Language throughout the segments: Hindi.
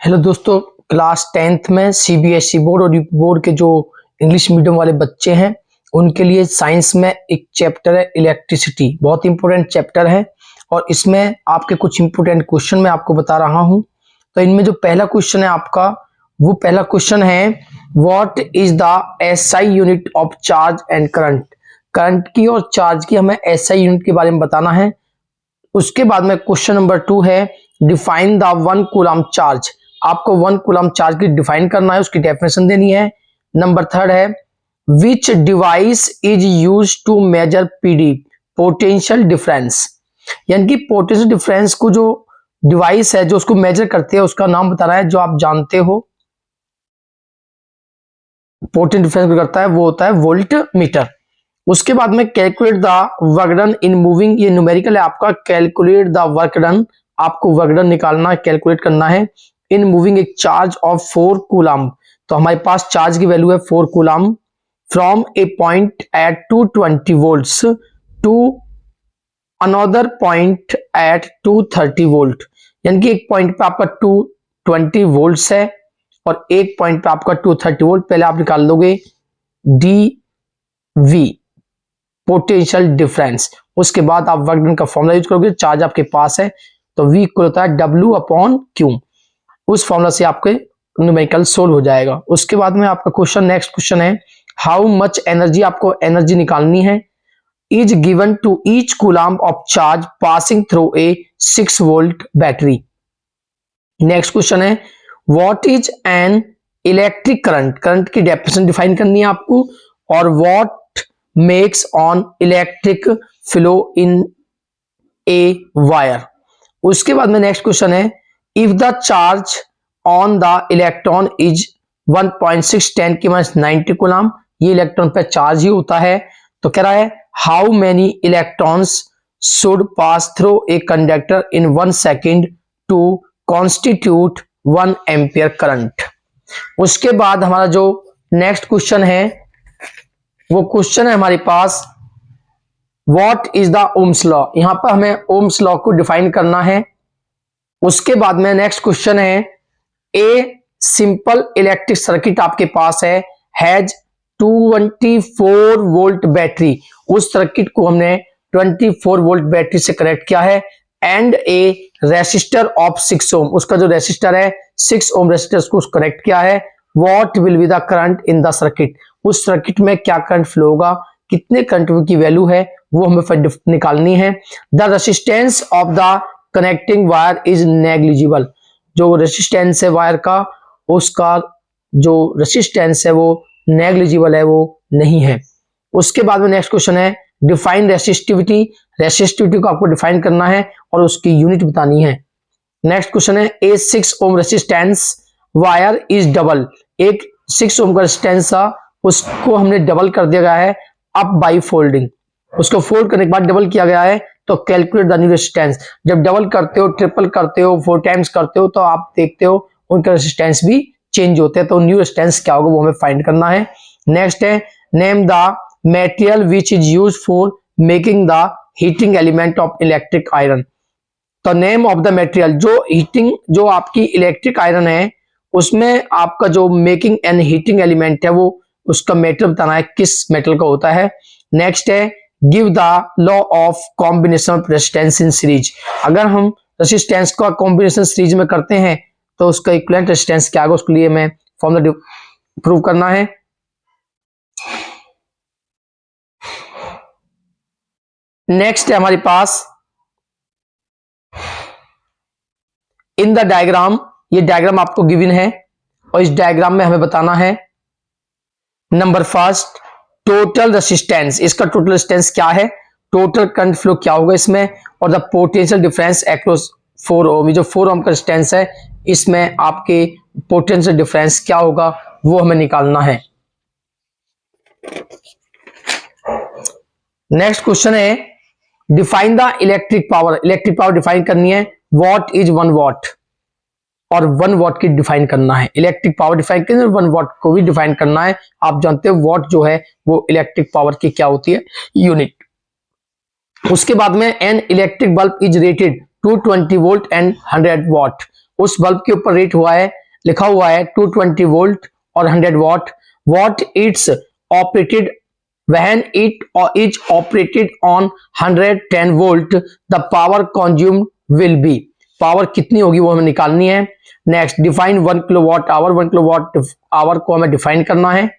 हेलो दोस्तों, क्लास 10th में सीबीएसई बोर्ड और यूपी बोर्ड के जो इंग्लिश मीडियम वाले बच्चे हैं उनके लिए साइंस में एक चैप्टर है इलेक्ट्रिसिटी। बहुत इंपॉर्टेंट चैप्टर है और इसमें आपके कुछ इंपॉर्टेंट क्वेश्चन मैं आपको बता रहा हूं। तो इनमें जो पहला क्वेश्चन है आपका, वो पहला क्वेश्चन है what is the SI unit of charge and current. Current की और चार्ज की हमें एसआई यूनिट के बारे में बताना है। उसके बाद में क्वेश्चन नंबर 2 है डिफाइन द 1 कूलम चार्ज। आपको 1 कूलम चार्ज की डिफाइन करना है, उसकी डेफिनेशन देनी है। नंबर 3 है which device is use to measure PD potential difference. यानी कि पोटेंशियल डिफरेंस को जो डिवाइस है जो उसको मेजर करते हैं उसका नाम बताना है, जो आप जानते हो पोटेंशियल डिफरेंस करता है वो होता है वोल्ट मीटर। उसके बाद में calculate the work done in moving, ये न्यूमेरिकल है आपका। कैलकुलेट द वर्क डन, आपको वर्क डन निकालना है, कैलकुलेट करना है। इन मूविंग एक चार्ज ऑफ 4 कूलम, तो हमारे पास चार्ज की वैल्यू है 4 coulomb from a point at 220 volts to another point at 230 volt. यानी कि एक पॉइंट पे आपका 220 वोल्ट्स है और एक पॉइंट पे आपका 230 वोल्ट। पहले आप निकाल लोगे डी वी पोटेंशियल डिफरेंस, उसके बाद आप वर्क डन का फॉर्मूला यूज करोगे। चार्ज आपके पास है तो V इक्वल होता है W अपॉन Q। उस फॉर्मूला से आपके न्यूमेरिकल सोल्व हो जाएगा। उसके बाद में आपका क्वेश्चन, नेक्स्ट क्वेश्चन है हाउ मच एनर्जी, आपको एनर्जी निकालनी है, is given to each coulomb of charge passing through a 6 volt battery. Next question है what is an electric current. Current की डेफिनेशन डिफाइन करनी है आपको। और what makes on electric flow in a wire. उसके बाद में नेक्स्ट क्वेश्चन है if the charge on the electron is 1.6 10 की माइनस 90 कूलम, ये इलेक्ट्रॉन पे चार्ज ही होता है। तो कह रहा है how many electrons should pass through a conductor in 1 second to constitute 1 ampere current. उसके बाद हमारा जो नेक्स्ट क्वेश्चन है वो क्वेश्चन है हमारे पास what is the Ohm's law. यहां पर हमें ओम्स लॉ को डिफाइन करना है। उसके बाद में नेक्स्ट क्वेश्चन है ए सिंपल इलेक्ट्रिक सर्किट आपके पास है हैज 224 वोल्ट बैटरी। उस सर्किट को हमने 24 वोल्ट बैटरी से कनेक्ट किया है। एंड ए रेसिस्टर ऑफ 6 ओम, उसका जो रेसिस्टर है 6 ओम रेसिस्टर को कनेक्ट किया है। What will be the current in the circuit, उस सर्किट में क्या करंट फ्लो होगा, कितने करंट की वैल्यू है वो हमें फिर निकालनी है। The resistance of the connecting wire is negligible, जो रेसिस्टेंस है वायर का उसका जो रेसिस्टेंस है वो नेग्लिजिबल है, वो नहीं है। उसके बाद में नेक्स्ट क्वेश्चन है डिफाइन रेसिस्टिविटी। रेसिस्टिविटी को आपको डिफाइन करना है और उसकी यूनिट बतानी है। नेक्स्ट क्वेश्चन है ए 6 ओम रेसिस्टेंस वायर इज डबल। एक 6 ओम का रेसिस्टेंस था उसको हमने डबल कर दिया गया है अप बाई फोल्डिंग, उसको फोल्ड करने के बाद डबल किया गया है। तो कैलकुलेट द न्यू रेसिस्टेंस, जब डबल करते हो, ट्रिपल करते हो, 4 टाइम्स करते हो तो आप देखते हो उनका रेसिस्टेंस भी चेंज होते हैं। तो न्यू रेसिस्टेंस क्या होगा वो हमें फाइंड करना है। नेक्स्ट है name the material which is use for making the heating element of electric iron. तो नेम ऑफ द मेटेरियल, जो हीटिंग जो आपकी इलेक्ट्रिक आयरन है उसमें आपका जो मेकिंग एंड हीटिंग एलिमेंट है वो उसका मेटल बताना है, किस मेटल का होता है। नेक्स्ट है give the law of combination of resistance in series. अगर हम रेजिस्टेंस का कॉम्बिनेशन सीरीज में करते हैं तो उसका इक्विवेलेंट रेजिस्टेंस क्या होगा, उसके लिए हमें फॉर्मूला प्रूव करना है। नेक्स्ट है हमारे पास इन द डायग्राम, ये डायग्राम आपको गिवन है और इस डायग्राम में हमें बताना है नंबर फर्स्ट टोटल रेसिस्टेंस, इसका टोटल रेसिस्टेंस क्या है, टोटल करंट फ्लो क्या होगा इसमें, और द पोटेंशियल डिफरेंस अक्रॉस 4 ओम। ये जो 4 ओम का रेसिस्टेंस है इसमें आपके पोटेंशियल डिफरेंस क्या होगा वो हमें निकालना है। नेक्स्ट क्वेश्चन है define the electric power. Electric power define करनी है। व्हाट इज 1 वॉट और 1 वॉट की डिफाइन करना है। इलेक्ट्रिक पावर डिफाइन करनी है, 1 वॉट को भी डिफाइन करना है। आप जानते हो वॉट जो है वो इलेक्ट्रिक पावर की क्या होती है, यूनिट। उसके बाद में an electric bulb is rated 220 volt and 100 what. उस बल्ब के ऊपर रेट हुआ है लिखा हुआ है 220 वोल्ट और 100 what, what it's operated when it is operated on 110 volt, the power consumed will be, power कितनी होगी वो हमें निकालनी है। Next define 1 kilowatt hour, 1 kilowatt hour को हमें डिफाइन करना है।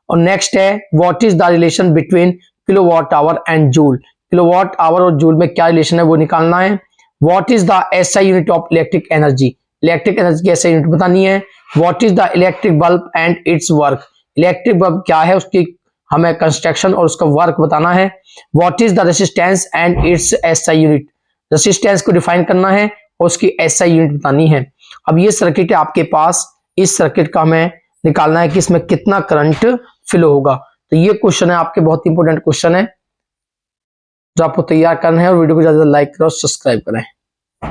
और नेक्स्ट है what is the relation between kilowatt hour and joule, kilowatt hour और जूल में क्या रिलेशन है वो निकालना है। What is the SI unit of electric energy, electric energy की एसआई यूनिट बतानी है। What is the electric bulb and it's work, electric bulb क्या है उसकी हमें कंस्ट्रक्शन और उसका वर्क बताना है। What is the resistance and it's SI unit, resistance को डिफाइन करना है और उसकी एसआई यूनिट बतानी है। अब ये सर्किट है आपके पास, इस सर्किट का हमें निकालना है कि इसमें कितना करंट फ्लो होगा। तो ये क्वेश्चन है आपके, बहुत इंपॉर्टेंट क्वेश्चन है जो आपको तैयार करना है। और वीडियो को ज्यादा लाइक करो, सब्सक्राइब करें।